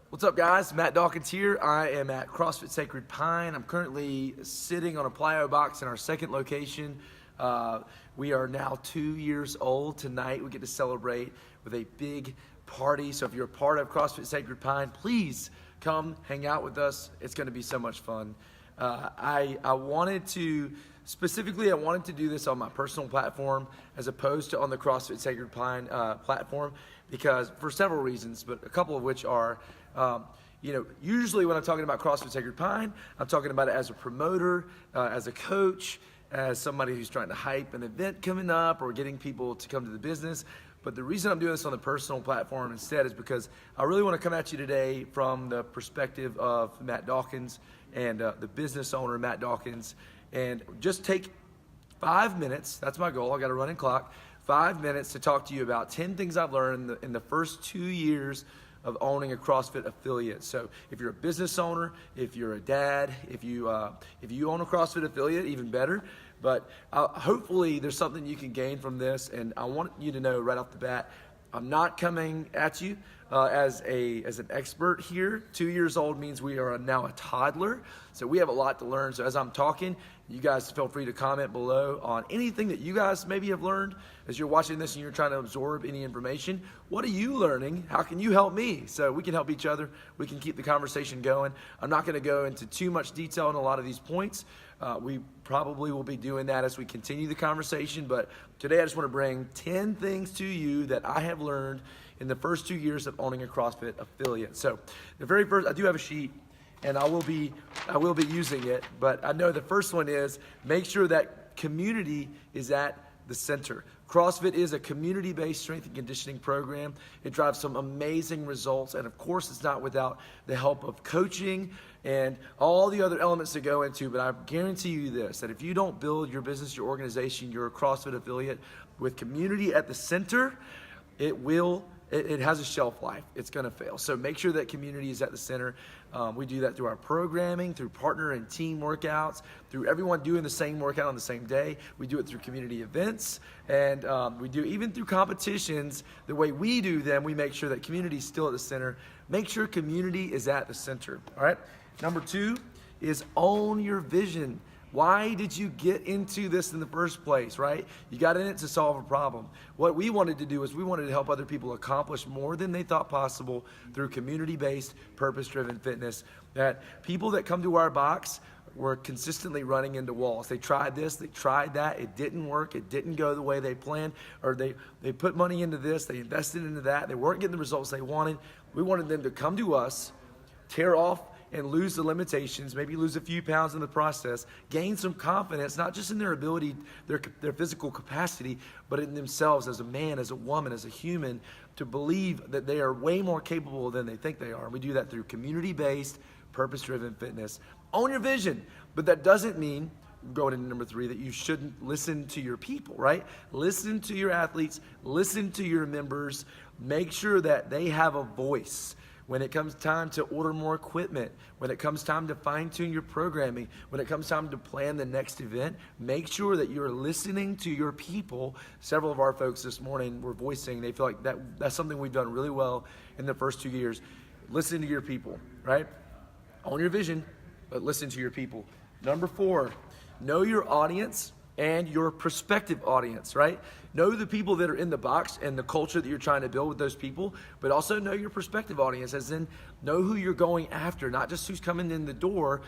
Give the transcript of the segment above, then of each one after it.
What's up, guys? Matt Dawkins here. I am at CrossFit Sacred Pine. I'm currently sitting on a plyo box in our second location. We are now 2 years old. Tonight we get to celebrate with a big party. So if you're a part of CrossFit Sacred Pine, please come hang out with us. It's going to be so much fun. I wanted to do this on my personal platform as opposed to on the CrossFit Sacred Pine platform, because for several reasons, but a couple of which are, usually when I'm talking about CrossFit Sacred Pine, I'm talking about it as a promoter, as a coach, as somebody who's trying to hype an event coming up or getting people to come to the business. But the reason I'm doing this on the personal platform instead is because I really want to come at you today from the perspective of Matt Dawkins and the business owner, Matt Dawkins, and just take 5 minutes. That's my goal. I got a running clock. 5 minutes to talk to you about 10 things I've learned in the first 2 years of owning a CrossFit affiliate. So if you're a business owner, if you're a dad, if you own a CrossFit affiliate, even better. But hopefully there's something you can gain from this. And I want you to know right off the bat, I'm not coming at you as an expert here. 2 years old means we are now a toddler. So we have a lot to learn. So as I'm talking, you guys feel free to comment below on anything that you guys maybe have learned as you're watching this and you're trying to absorb any information. What are you learning? How can you help me? So we can help each other. We can keep the conversation going. I'm not going to go into too much detail on a lot of these points. We probably will be doing that as we continue the conversation. But today I just want to bring 10 things to you that I have learned in the first 2 years of owning a CrossFit affiliate. So the very first, I do have a sheet, and I will be using it, but I know the first one is make sure that community is at the center. CrossFit is a community-based strength and conditioning program. It drives some amazing results, and of course it's not without the help of coaching and all the other elements that go into, but I guarantee you this, that if you don't build your business, your organization, your CrossFit affiliate with community at the center, it has a shelf life. It's going to fail. So make sure that community is at the center. We do that through our programming, through partner and team workouts, through everyone doing the same workout on the same day. We do it through community events, and we do even through competitions. The way we do them, we make sure that community is still at the center. Make sure community is at the center. All right. Number 2 is own your vision. Why did you get into this in the first place, right? You got in it to solve a problem. What we wanted to do is we wanted to help other people accomplish more than they thought possible through community-based, purpose-driven fitness. That people that come to our box were consistently running into walls. They tried this, they tried that, it didn't work, it didn't go the way they planned, or they put money into this, they invested into that, they weren't getting the results they wanted. We wanted them to come to us, tear off and lose the limitations, maybe lose a few pounds in the process, gain some confidence, not just in their ability, their physical capacity, but in themselves as a man, as a woman, as a human, to believe that they are way more capable than they think they are. And we do that through community-based, purpose-driven fitness. Own your vision, but that doesn't mean, going into number 3, that you shouldn't listen to your people, right? Listen to your athletes, listen to your members, make sure that they have a voice. When it comes time to order more equipment, when it comes time to fine-tune your programming, when it comes time to plan the next event, make sure that you're listening to your people. Several of our folks this morning were voicing, they feel like that's something we've done really well in the first 2 years. Listen to your people, right? Own your vision, but listen to your people. Number 4, know your audience and your prospective audience, right? Know the people that are in the box and the culture that you're trying to build with those people, but also know your prospective audience, as in know who you're going after, not just who's coming in the door.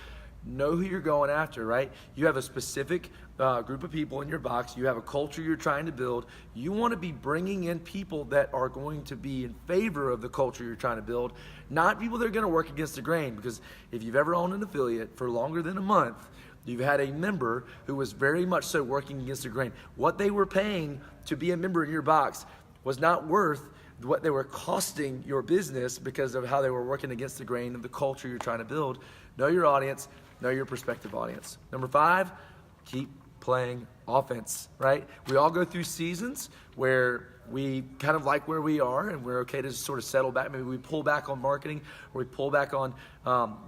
Know who you're going after, right? You have a specific group of people in your box. You have a culture you're trying to build. You want to be bringing in people that are going to be in favor of the culture you're trying to build, not people that are going to work against the grain. Because if you've ever owned an affiliate for longer than a month, you've had a member who was very much so working against the grain. What they were paying to be a member in your box was not worth what they were costing your business because of how they were working against the grain of the culture you're trying to build. Know your audience, know your prospective audience. Number 5, keep playing offense, right? We all go through seasons where we kind of like where we are and we're okay to just sort of settle back. Maybe we pull back on marketing, or we pull back on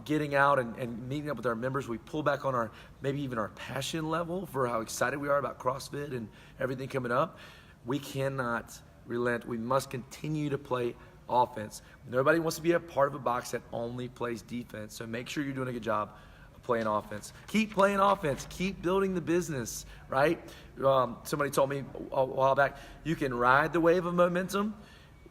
getting out and meeting up with our members. We pull back on maybe even our passion level for how excited we are about CrossFit and everything coming up. We cannot relent. We must continue to play offense. Nobody wants to be a part of a box that only plays defense. So make sure you're doing a good job of playing offense. Keep playing offense. Keep building the business, right? Somebody told me a while back, you can ride the wave of momentum,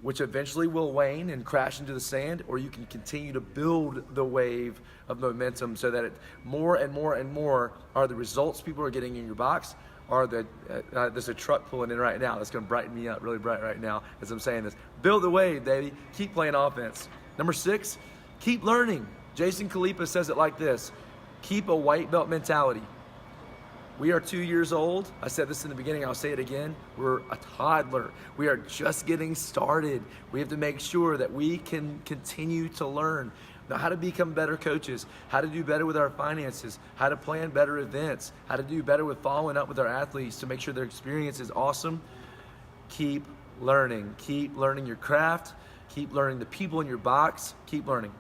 which eventually will wane and crash into the sand, or you can continue to build the wave of momentum so that more and more and more are the results people are getting in your box, or there's a truck pulling in right now that's going to brighten me up really bright right now as I'm saying this. Build the wave, baby. Keep playing offense. Number 6, keep learning. Jason Khalipa says it like this: keep a white belt mentality. We are 2 years old. I said this in the beginning, I'll say it again. We're a toddler. We are just getting started. We have to make sure that we can continue to learn. Now, how to become better coaches, how to do better with our finances, how to plan better events, how to do better with following up with our athletes to make sure their experience is awesome. Keep learning. Keep learning your craft. Keep learning the people in your box. Keep learning.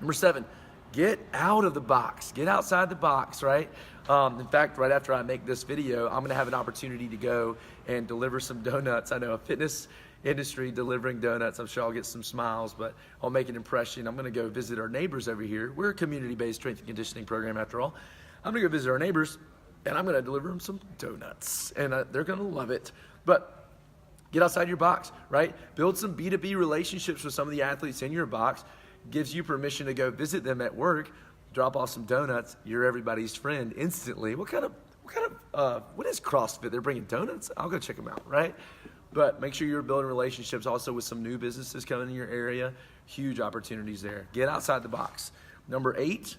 Number 7, get out of the box. Get outside the box, right? In fact, right after I make this video, I'm going to have an opportunity to go and deliver some donuts. I know a fitness industry delivering donuts. I'm sure I'll get some smiles, but I'll make an impression. I'm going to go visit our neighbors over here. We're a community-based strength and conditioning program after all. I'm going to go visit our neighbors, and I'm going to deliver them some donuts, and they're going to love it. But get outside your box, right? Build some B2B relationships with some of the athletes in your box. Gives you permission to go visit them at work, drop off some donuts. You're everybody's friend instantly. What is CrossFit? They're bringing donuts? I'll go check them out, right? But make sure you're building relationships also with some new businesses coming in your area. Huge opportunities there. Get outside the box. Number 8,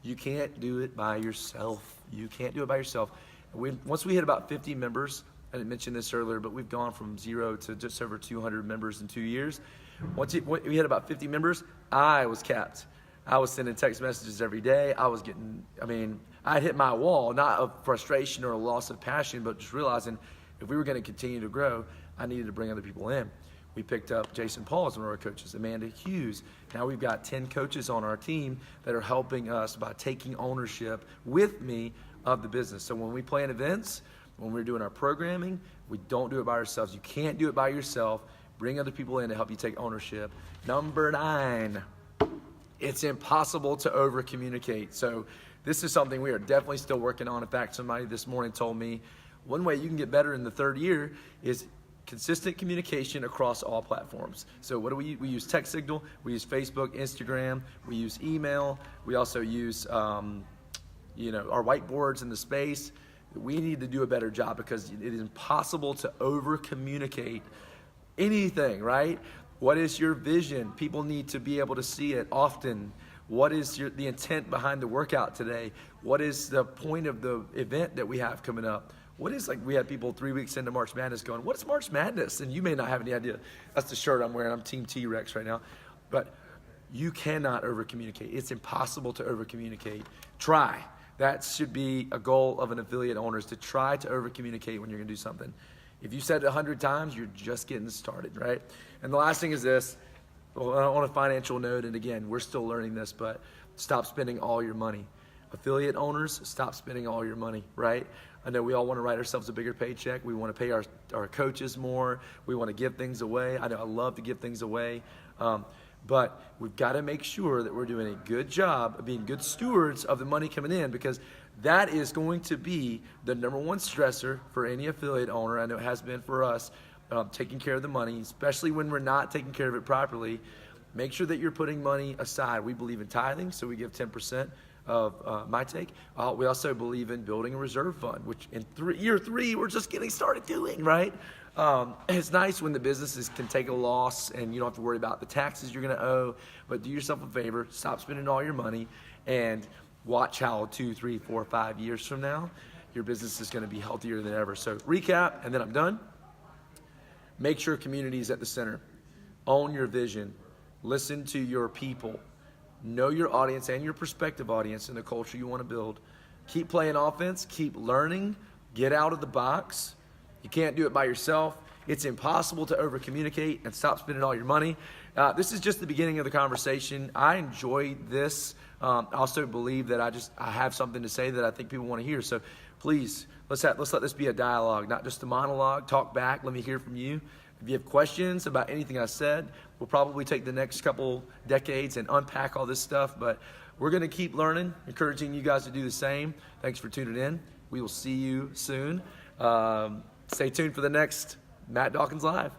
you can't do it by yourself. You can't do it by yourself. Once we hit about 50 members, I didn't mention this earlier, but we've gone from 0 to just over 200 members in 2 years. Once we hit about 50 members, I was capped. I was sending text messages every day. I hit my wall, not of frustration or a loss of passion, but just realizing if we were going to continue to grow, I needed to bring other people in. We picked up Jason Paul as one of our coaches, Amanda Hughes. Now we've got 10 coaches on our team that are helping us by taking ownership with me of the business. So when we plan events, when we're doing our programming, we don't do it by ourselves. You can't do it by yourself. Bring other people in to help you take ownership. Number 9, it's impossible to over-communicate. So this is something we are definitely still working on. In fact, somebody this morning told me one way you can get better in the 3rd year is consistent communication across all platforms. So what do we use? We use text signal, we use Facebook, Instagram, we use email, we also use our whiteboards in the space. We need to do a better job because it is impossible to over-communicate anything, right? What is your vision? People need to be able to see it often. What is the intent behind the workout today? What is the point of the event that we have coming up? We had people 3 weeks into March Madness going, what is March Madness? And you may not have any idea. That's the shirt I'm wearing. I'm Team T-Rex right now. But you cannot over-communicate. It's impossible to over-communicate. Try. That should be a goal of an affiliate owner, is to try to over-communicate when you're going to do something. If you said it 100 times, you're just getting started, right? And the last thing is this. On a financial note, and again, we're still learning this, but stop spending all your money. Affiliate owners, stop spending all your money, right? I know we all want to write ourselves a bigger paycheck. We want to pay our coaches more. We want to give things away. I know I love to give things away. But we've got to make sure that we're doing a good job of being good stewards of the money coming in, because that is going to be the number one stressor for any affiliate owner. I know it has been for us, taking care of the money, especially when we're not taking care of it properly. Make sure that you're putting money aside. We believe in tithing, so we give 10% of my take. We also believe in building a reserve fund, which in year 3, we're just getting started doing, right? It's nice when the businesses can take a loss and you don't have to worry about the taxes you're going to owe, but do yourself a favor, stop spending all your money, and watch how 2, 3, 4, 5 years from now, your business is going to be healthier than ever. So recap, and then I'm done. Make sure community is at the center. Own your vision. Listen to your people. Know your audience and your prospective audience and the culture you want to build. Keep playing offense. Keep learning. Get out of the box. You can't do it by yourself. It's impossible to over-communicate, and stop spending all your money. This is just the beginning of the conversation. I enjoyed this. I also believe that I have something to say that I think people want to hear. So please, let's let this be a dialogue, not just a monologue. Talk back. Let me hear from you. If you have questions about anything I said, we'll probably take the next couple decades and unpack all this stuff, but we're going to keep learning, encouraging you guys to do the same. Thanks for tuning in. We will see you soon. Stay tuned for the next Matt Dawkins Live.